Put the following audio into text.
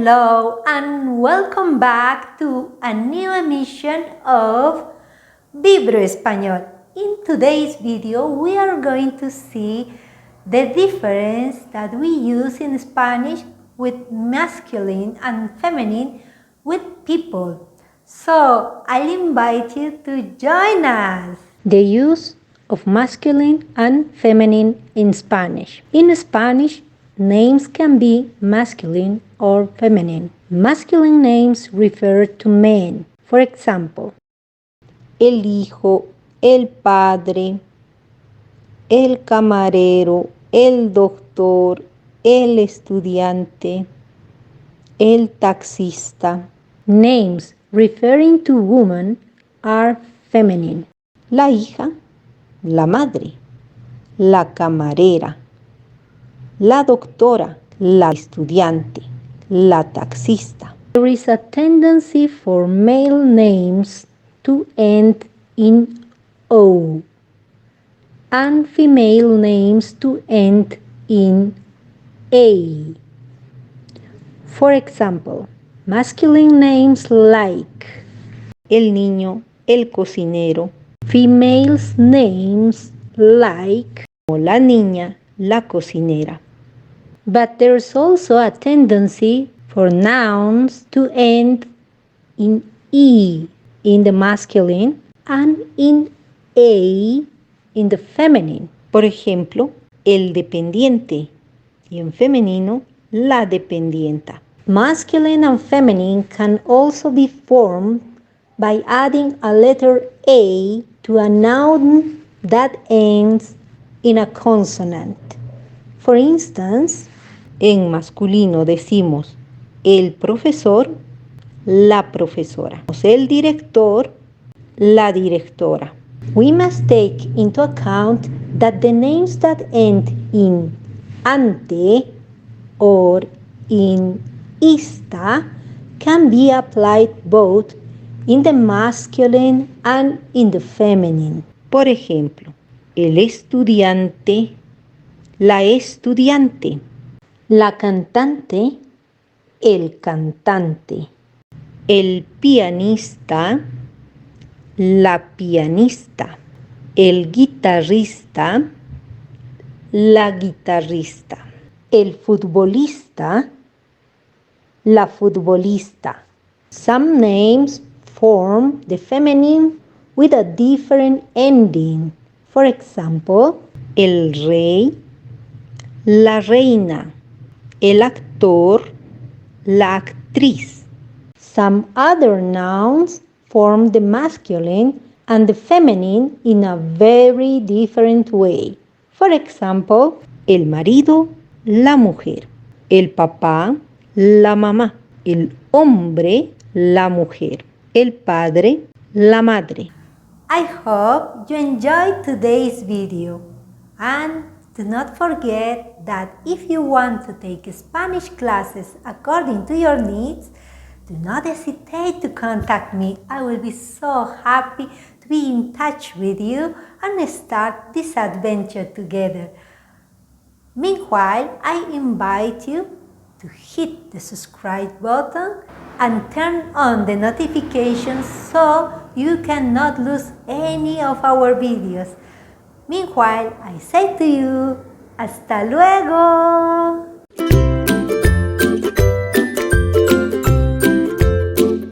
Hello and welcome back to a new emission of Vibro Español. In today's video, we are going to see the difference that we use in Spanish with masculine and feminine with people. So, I'll invite you to join us. The use of masculine and feminine in Spanish. In Spanish, names can be masculine or feminine. Masculine names refer to men. For example, el hijo, el padre, el camarero, el doctor, el estudiante, el taxista. Names referring to women are feminine. La hija, la madre, la camarera, la doctora, la estudiante, la taxista. There is a tendency for male names to end in O and female names to end in A. For example, masculine names like el niño, el cocinero. Females names like la niña, la cocinera. But there's also a tendency for nouns to end in E in the masculine and in A in the feminine. Por ejemplo, el dependiente y en femenino, la dependienta. Masculine and feminine can also be formed by adding a letter A to a noun that ends in a consonant. For instance, en masculino decimos el profesor, la profesora. El director, la directora. We must take into account that the names that end in ante or in ista can be applied both in the masculine and in the feminine. Por ejemplo, el estudiante, la estudiante, la cantante, el cantante, el pianista, la pianista, el guitarrista, la guitarrista, el futbolista, la futbolista. Some names form the feminine with a different ending. For example, el rey, la reina, el actor, la actriz. Some other nouns form the masculine and the feminine in a very different way. For example, el marido, la mujer, el papá, la mamá, el hombre, la mujer, el padre, la madre. I hope you enjoyed today's video, and do not forget that if you want to take Spanish classes according to your needs, do not hesitate to contact me. I will be so happy to be in touch with you and start this adventure together. Meanwhile, I invite you to hit the subscribe button and turn on the notifications so you cannot lose any of our videos. Meanwhile, I say to you, hasta luego!